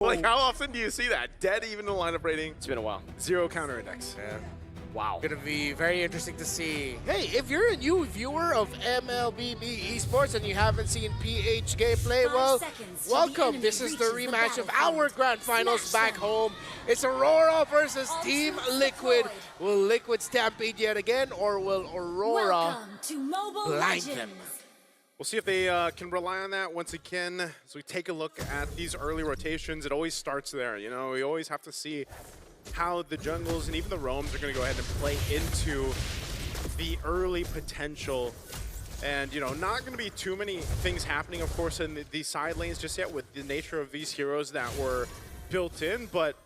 Like, how often do you see that? Dead even in the lineup rating. It's been a while. 0 counter index. Yeah. Wow. Gonna be very interesting to see. Hey, if you're a new viewer of MLBB Esports and you haven't seen PH gameplay, well, welcome. This is the rematch of our grand finals back home. It's Aurora versus Team Liquid. Will Liquid stampede yet again, or will Aurora blind them? We'll see if they can rely on that once again. As we take a look at these early rotations, it always starts there. You know, we always have to see how the jungles and even the roams are going to go ahead and play into the early potential. And, you know, not going to be too many things happening, of course, in the side lanes just yet with the nature of these heroes that were built in. But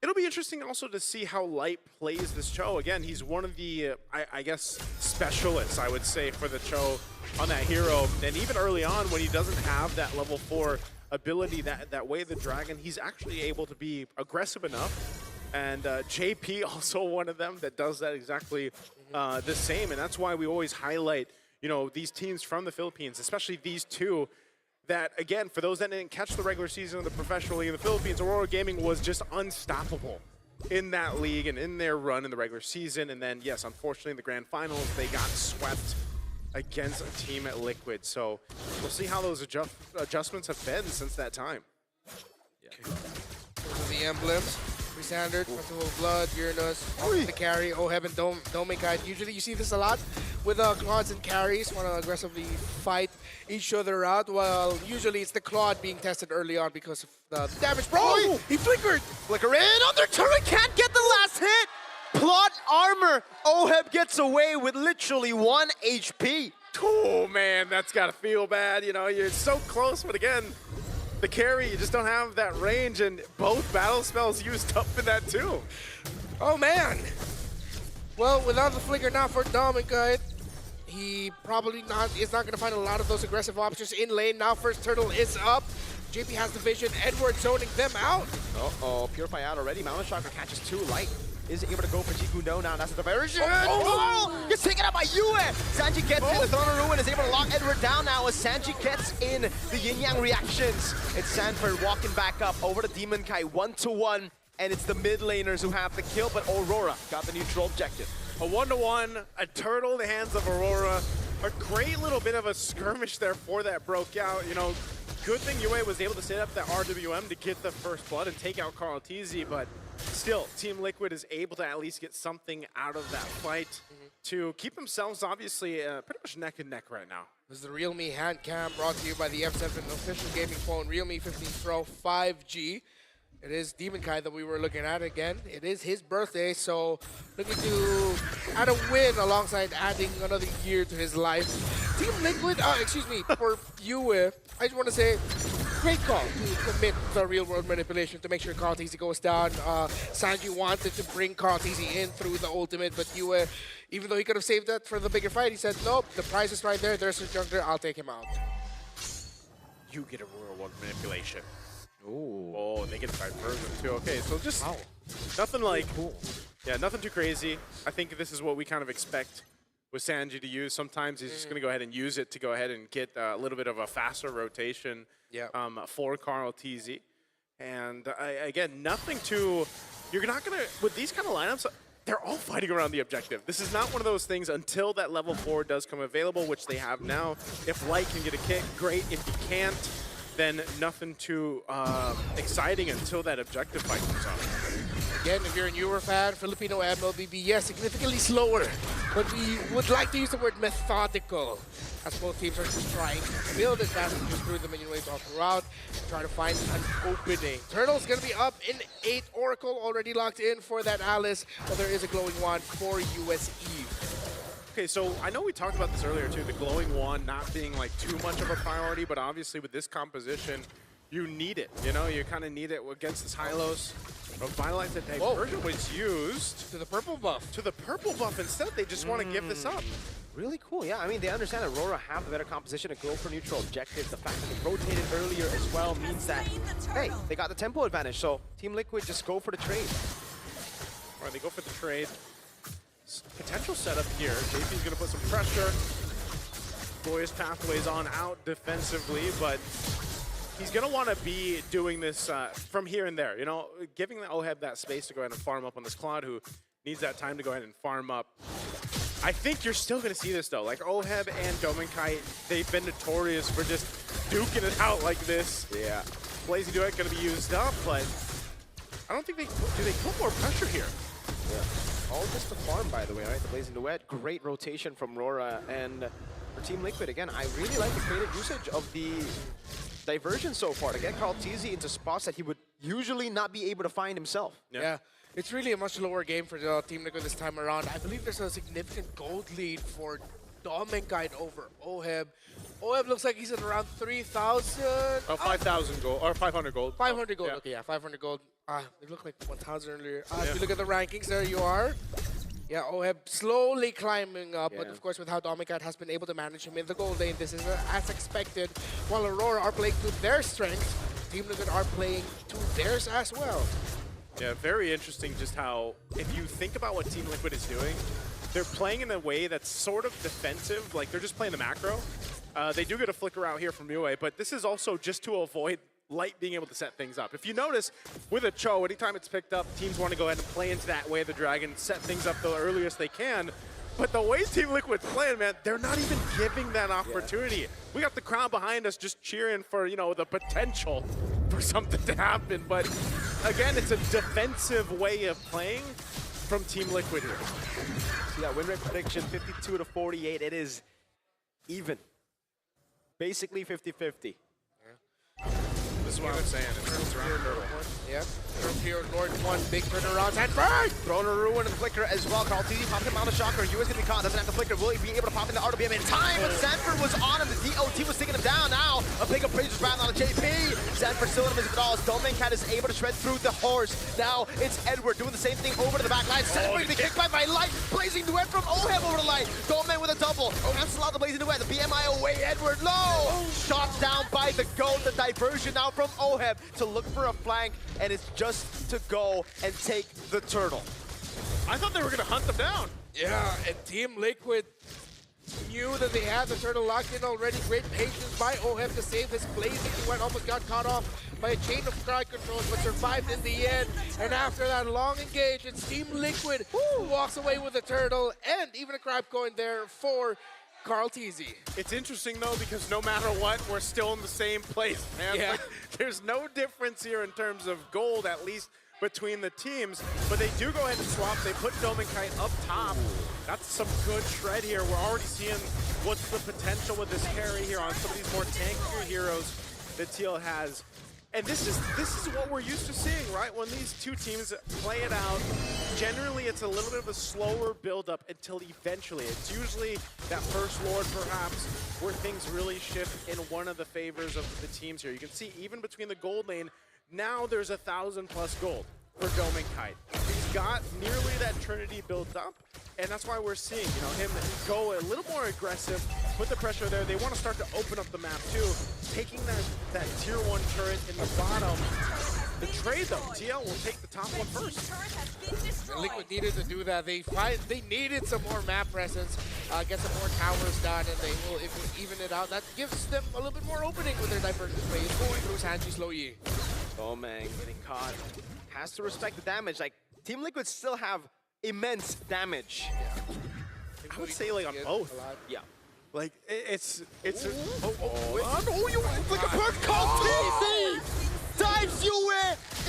it'll be interesting also to see how Light plays this Cho. Again, he's one of the, I guess, specialists, I would say, for the Cho on that hero. And even early on, when he doesn't have that level 4 ability, that way of the dragon, he's actually able to be aggressive enough. And JP also one of them that does that exactly the same. And that's why we always highlight, you know, these teams from the Philippines, especially these two, that, again, for those that didn't catch the regular season of the professional league in the Philippines, Aurora Gaming was just unstoppable in that league and in their run in the regular season. And then, yes, unfortunately, in the grand finals, they got swept against a team at Liquid. So we'll see how those adjustments have been since that time. Yeah. Those are the emblems. Standard, Festival of Blood, Uranus, the carry, Oheb and Dominikai. Usually you see this a lot with Claudes and carries want to aggressively fight each other out, while usually it's the Claude being tested early on because of the damage. Bro, he flickered! Flicker in on their turret, can't get the last hit! Plot armor, Oheb gets away with literally 1 HP. Oh man, that's gotta feel bad. You know, you're so close, but again, the carry, you just don't have that range, and both battle spells used up in that too. Oh man! Well, without the flicker now for Dominikai, he probably is not going to find a lot of those aggressive options in lane. Now first turtle is up. JP has the vision, Edward zoning them out. Uh-oh, Purify out already. Mountain Shocker catches 2 Light. Is able to go for Jiku? No, now that's the diversion. Gets taken out by Yue. Sanji gets in, the Throne of Ruin is able to lock Edward down now as Sanji gets in the yin-yang reactions. It's Sanford walking back up over to Demon Kai 1-1, and it's the mid laners who have the kill, but Aurora got the neutral objective. A 1-1, a turtle in the hands of Aurora. A great little bit of a skirmish there for that broke out. You know, good thing Yue was able to set up that RWM to get the first blood and take out Carl TZ, but still, Team Liquid is able to at least get something out of that fight to keep themselves obviously pretty much neck and neck right now. This is the Realme hand cam brought to you by the F7 official gaming phone, Realme 15 Pro 5G. It is Demon Kai that we were looking at again. It is his birthday, so looking to add a win alongside adding another year to his life. Team Liquid, for Yue, I just want to say, great call to commit the real-world manipulation to make sure Carl TZ goes down. Sanji wanted to bring Carl TZ in through the ultimate, but Yue, even though he could have saved that for the bigger fight, he said, nope, the prize is right there. There's a jungler. I'll take him out. You get a real-world manipulation. Ooh. Oh, they get diversion too. Okay, so just nothing like, yeah, nothing too crazy. I think this is what we kind of expect with Sanji to use. Sometimes he's just going to go ahead and use it to go ahead and get a little bit of a faster rotation for Carl TZ. And again, nothing too, you're not going to, with these kind of lineups, they're all fighting around the objective. This is not one of those things until that level 4 does come available, which they have now. If Light can get a kick, great. If he can't, then nothing too exciting until that objective fight comes up. Again, if you're a newer fan, Filipino MLBB, yes, significantly slower, but we would like to use the word methodical, as both teams are just trying to build as fast as just through the minion waves all throughout, trying to find an opening. Turtle's gonna be up in 8, Oracle already locked in for that Alice, but there is a glowing wand for US Eve. Okay, so I know we talked about this earlier too, the glowing wand not being like too much of a priority, but obviously with this composition, you need it. You know, you kind of need it against this Hylos. Revitalize that diversion was used to the purple buff. To the purple buff instead. They just want to give this up. Really cool, yeah. I mean, they understand Aurora have the better composition to go for neutral objectives. The fact that they rotated earlier as well means that, hey, they got the tempo advantage. So Team Liquid just go for the trade. All right, they go for the trade. Potential setup here. JP's going to put some pressure. Glorious Pathways on out defensively, but he's going to want to be doing this from here and there, you know, giving the OHEB that space to go ahead and farm up on this Claude, who needs that time to go ahead and farm up. I think you're still going to see this, though. Like, OHEB and Dominkai, they've been notorious for just duking it out like this. Yeah. Blazing Duet going to be used up, but I don't think they put more pressure here. Yeah. All just the farm, by the way, right? The Blazing Duet, great rotation from RORA, and for Team Liquid, again, I really like the creative usage of the diversion so far to get Karl'Tezi into spots that he would usually not be able to find himself. Yeah. It's really a much lower game for Team Liquid this time around. I believe there's a significant gold lead for Dominkai over OHEB. OHEB looks like he's at around 3,000. 5,000 gold, or 500 gold. 500 gold, Yeah. okay, yeah, 500 gold. It looked like 1,000 earlier. If you look at the rankings, there you are. Yeah, OHEB slowly climbing up, but of course with how Dominkai has been able to manage him in the gold lane, this is as expected. While Aurora are playing to their strengths, Team Liquid are playing to theirs as well. Yeah, very interesting just how, if you think about what Team Liquid is doing, they're playing in a way that's sort of defensive, like they're just playing the macro. They do get a flicker out here from Yue, but this is also just to avoid Light being able to set things up. If you notice, with a Cho, anytime it's picked up, teams want to go ahead and play into that way of the Dragon, set things up the earliest they can. But the way Team Liquid's playing, man, they're not even giving that opportunity. We got the crowd behind us just cheering for, you know, the potential for something to happen. But again, it's a defensive way of playing from Team Liquid here. So yeah, win rate prediction 52-48. It is even. Basically 50-50. This is what I'm saying. It's round Yeah. Here, Lord 1, big turnaround, and burn! Throwing a ruin and the flicker as well. Karl'Tezi pops him on the shocker. Yue's gonna be caught. Doesn't have the flicker. Will he be able to pop in the ROBM in time? But Sanford was on him. The DOT was taking him down. Now a big appraiser's round on a JP. Sanford still in his balls. Dominkai is able to shred through the horse. Now it's Edward doing the same thing over to the back line. Sanford to be kicked by Light. Blazing Duet from OHEB over the Light. Dominkai with a double. Cancel out the Blazing Duet. The BMI away. Edward low. Shot down by the GOAT. The diversion now from OHEB to look for a flank, and it's just to go and take the turtle. I thought they were going to hunt them down. Yeah, and Team Liquid knew that they had the turtle locked in already. Great patience by OHEB to save his Blazing Duet. Almost got caught off by a chain of crowd controls, but survived in the end. And after that long engage, it's Team Liquid who walks away with the turtle, and even a crab coin there for Karl'Tezi. It's interesting, though, because no matter what, we're still in the same place, man. Yeah. Like, there's no difference here in terms of gold, at least between the teams. But they do go ahead and swap. They put Dominkai up top. That's some good shred here. We're already seeing what's the potential with this carry here on some of these more tankier heroes that TL has. And this is what we're used to seeing, right? When these two teams play it out, generally it's a little bit of a slower build-up until eventually. It's usually that first Lord, perhaps, where things really shift in one of the favors of the teams here. You can see even between the gold lane, now there's 1,000+ gold for Dominkai. He's got nearly that Trinity built up, and that's why we're seeing, you know, him go a little more aggressive, put the pressure there. They want to start to open up the map too, taking that tier 1 turret in the bottom. The trade though, TL will take the top one first. And Liquid needed to do that. They needed some more map presence, get some more towers done, and they will even it out. That gives them a little bit more opening with their diversion plays going through Sanji Slow Yi. Oh man, getting caught. Has to respect the damage. Like, Team Liquid still have immense damage. Yeah. I would say like on both. Yeah. Like it's It's like a perfect Karl'Tezi dives Yue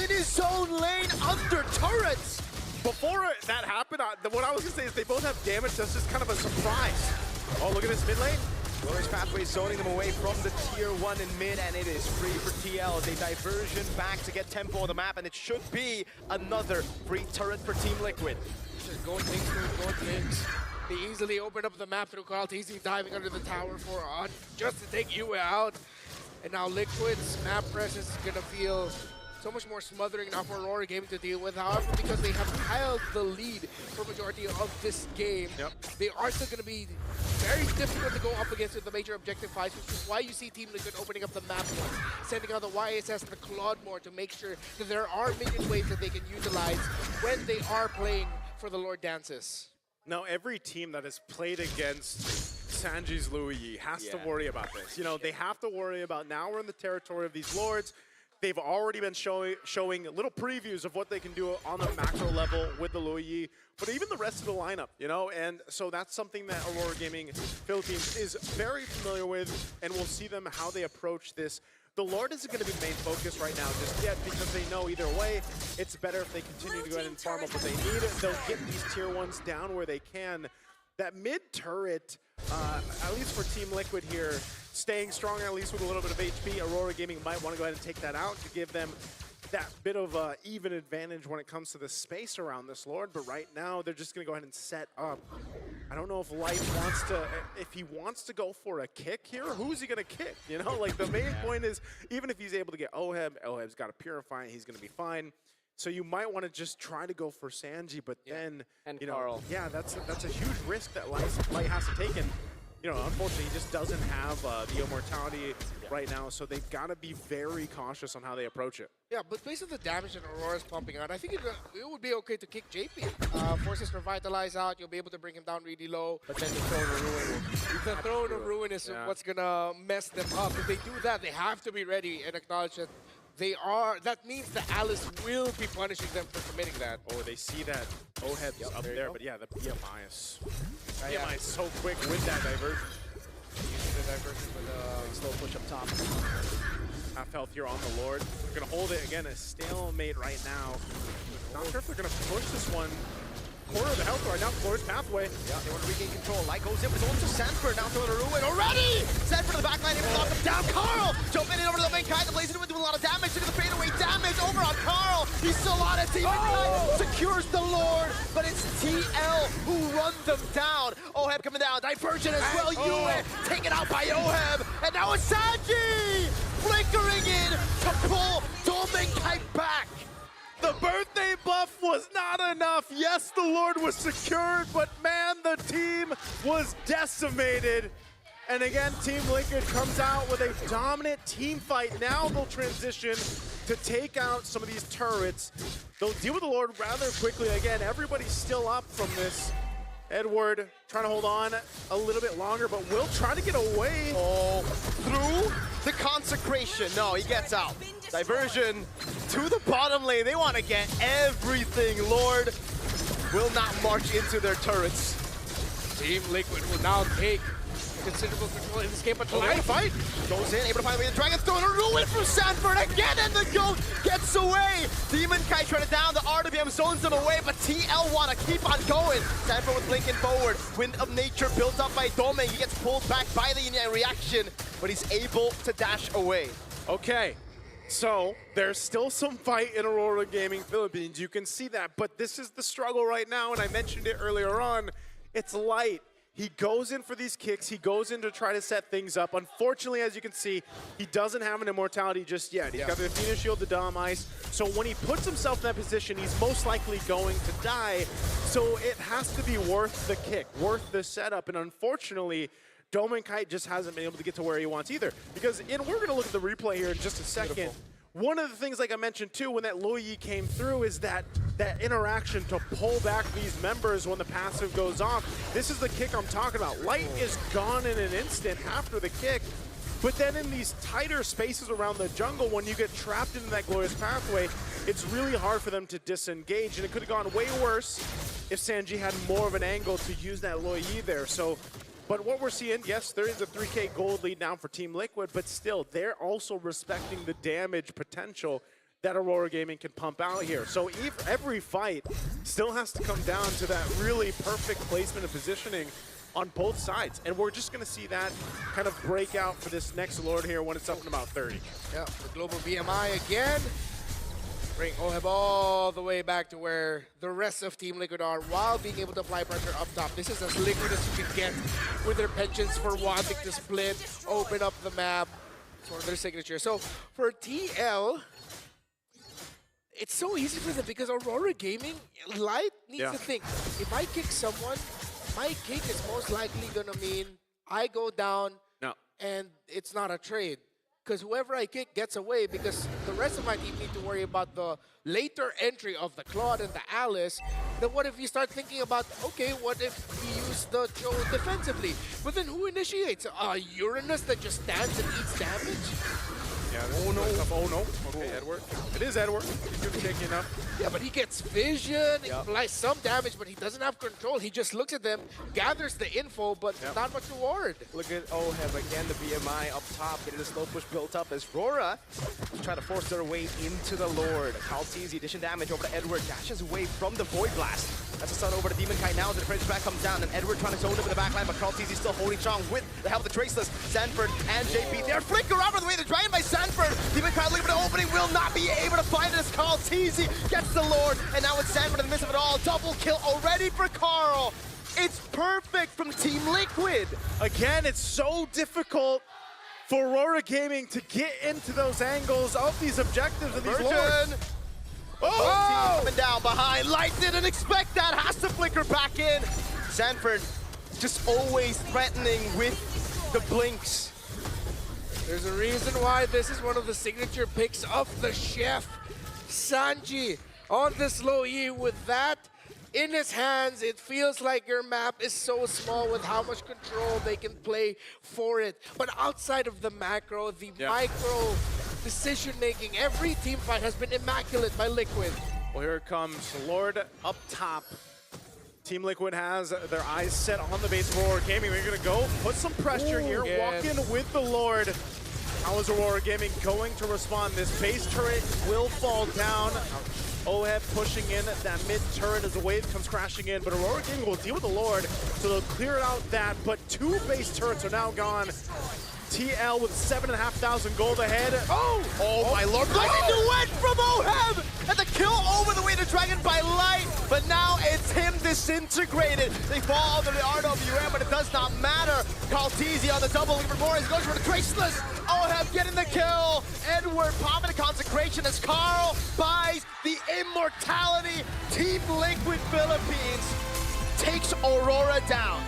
in his own lane under turrets. Before that happened, what I was gonna say is they both have damage. That's just kind of a surprise. Oh, look at this mid lane. Glorious Pathway zoning them away from the tier 1 in mid, and it is free for TL. They diversion back to get tempo on the map, and it should be another free turret for Team Liquid. Just going things. They easily open up the map through Karl'Tezi diving under the tower for just to take Yue out. And now Liquid's map presence is gonna feel so much more smothering now for Aurora Gaming to deal with. However, because they have held the lead for majority of this game, they are still going to be very difficult to go up against with the major objective fights, which is why you see Team Liquid opening up the map more, sending out the YSS and the Claude more to make sure that there are minion waves that they can utilize when they are playing for the Lord Dances. Now, every team that has played against Sanji's Louis has to worry about this. You know, they have to worry about now we're in the territory of these lords. They've already been showing little previews of what they can do on the macro level with the Louis, but even the rest of the lineup, you know? And so that's something that Aurora Gaming Philippines is very familiar with, and we'll see them how they approach this. The Lord isn't going to be the main focus right now just yet because they know either way, it's better if they continue to go ahead and farm up what they need. They'll get these tier 1s down where they can. That mid turret, at least for Team Liquid here, staying strong at least with a little bit of HP. Aurora Gaming might want to go ahead and take that out to give them that bit of even advantage when it comes to the space around this Lord. But right now, they're just going to go ahead and set up. I don't know if Light wants to, if he wants to go for a kick here, who's he going to kick? You know, like the main point is, even if he's able to get Oheb, got a Purify, he's going to be fine. So you might want to just try to go for Sanji, but then, and you know, Carl. yeah, that's a huge risk that Light has to take. And, you know, unfortunately, he just doesn't have the immortality right now, so they've got to be very cautious on how they approach it. Yeah, but based on the damage that Aurora's pumping out, I think it would be okay to kick JP. Forces Revitalize out, you'll be able to bring him down really low. But then the Throne of Ruin. The Throne of Ruin is what's gonna mess them up. If they do that, they have to be ready and acknowledge that they are. That means the Alice will be punishing them for committing that. Oh, they see that Oheb's up there, but yeah, the BMI is Yeah. BMI is so quick with that diversion. Using the diversion with a Slow push up top. Half health here on the Lord. They're gonna hold it again, a stalemate right now. Not sure if they're gonna push this one. Corner of the health right now, Floor's pathway. Yeah, they want to regain control. Light goes in with his own to Sanford, now throwing a ruin already! Sanford to the back line, able to knock him down. Carl jumping in over to the main Kai, the blazing with a lot of damage, into the fadeaway damage over on Carl. He's still on it. Demon Kai secures the Lord, but it's TL who run them down. Oheb coming down, diversion as well. Yue taken out by Oheb, and now it's Sanji flickering in to pull Domin Kai back. The birthday buff was not enough. Yes, the Lord was secured, but man, the team was decimated. And again, Team Liquid comes out with a dominant team fight. Now they'll transition to take out some of these turrets. They'll deal with the Lord rather quickly. Again, everybody's still up from this. Edward trying to hold on a little bit longer, but will try to get away. Oh, through the consecration. No, he gets out. Diversion to the bottom lane. They want to get everything. Lord will not march into their turrets. Team Liquid will now take considerable control in this game, but Light Fight goes in, able to find the way the Dragon's throwing a ruin from Sanford again, and the GOAT gets away. Demon Kai trying to down, the RWM zones them away, but TL want to keep on going. Sanford with blinking forward, Wind of Nature built up by Dome. He gets pulled back by the Yin reaction, but he's able to dash away. Okay, so there's still some fight in Aurora Gaming Philippines. You can see that, but this is the struggle right now, and I mentioned it earlier on. It's Light. He goes in for these kicks. He goes in to try to set things up. Unfortunately, as you can see, he doesn't have an immortality just yet. He's got the Athena Shield, the Dom Ice. So when he puts himself in that position, he's most likely going to die. So it has to be worth the kick, worth the setup. And unfortunately, Domin Kite just hasn't been able to get to where he wants either. Because we're going to look at the replay here in just a second. Beautiful. One of the things, like I mentioned too, when that Luo Yi came through is that interaction to pull back these members when the passive goes off. This is the kick I'm talking about. Light is gone in an instant after the kick, but then in these tighter spaces around the jungle, when you get trapped into that glorious pathway, it's really hard for them to disengage, and it could have gone way worse if Sanji had more of an angle to use that Luo Yi there. So. But what we're seeing, yes, there is a 3K gold lead now for Team Liquid, but still, they're also respecting the damage potential that Aurora Gaming can pump out here. So every fight still has to come down to that really perfect placement and positioning on both sides. And we're just going to see that kind of break out for this next Lord here when it's up in about 30. Yeah, the global BMI again. Bring Oheb all the way back to where the rest of Team Liquid are while being able to apply pressure up top. This is as liquid as you can get with their penchants for wanting to split, open up the map. It's one of their signature. So for TL, it's so easy for them because Aurora Gaming, Light needs to think, if I kick someone, my kick is most likely going to mean I go down and it's not a trade. Because whoever I kick gets away, because the rest of my team need to worry about the later entry of the Claude and the Alice. Then what if you start thinking about, okay, what if we use force the Joe defensively. But then who initiates? Uranus that just stands and eats damage? Yeah, oh no. Oh no. Okay, Edward. It is Edward. He's doing shaky enough. Yeah, but he gets vision, he applies some damage, but he doesn't have control. He just looks at them, gathers the info, but not much reward. Look at Oheb again, the BMI up top, getting the slow push built up as RORA try to force their way into the Lord. Carl sees the addition damage over to Edward, dashes away from the Void Blast. That's a stun over to Demon Kite now as the defense back comes down, and Edward trying to zone him in the backline, but Carl Teasy still holding strong with the help of the Traceless. Sanford and JP, they're flicker out of the way, they're dragged by Sanford. Demon Kite looking for the opening, will not be able to find it as Carl Teasy gets the Lord, and now it's Sanford in the midst of it all. Double kill already for Carl. It's perfect from Team Liquid. Again, it's so difficult for Aurora Gaming to get into those angles of these objectives and these lords. Oh! Coming down behind. Light didn't expect that. Has to flicker back in. Sanford just always threatening with the blinks. There's a reason why this is one of the signature picks of the chef. Sanji on this low E with that in his hands. It feels like your map is so small with how much control they can play for it. But outside of the macro, the micro decision-making, every team fight has been immaculate by Liquid. Well, here it comes. Lord up top. Team Liquid has their eyes set on the base of Aurora Gaming. We're going to go put some pressure here, walk in with the Lord. How is Aurora Gaming going to respond? This base turret will fall down. Oheb pushing in that mid turret as the wave comes crashing in, but Aurora Gaming will deal with the Lord, so they'll clear out that, but 2 base turrets are now gone. TL with 7,500 gold ahead. Oh my lord, blazing duet from Oheb! And the kill over the way to Dragon by Light, but now it's him disintegrated. They fall under the RWM, but it does not matter. Carl Teasy on the double, looking for more, he goes for the Traceless. Oheb getting the kill. Edward popping the consecration as Carl buys the immortality. Team Liquid Philippines takes Aurora down.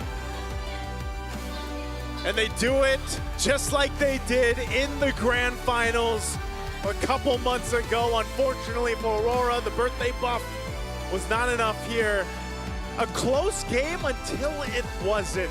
And they do it just like they did in the grand finals a couple months ago. Unfortunately for Aurora, the birthday buff was not enough here. A close game until it wasn't.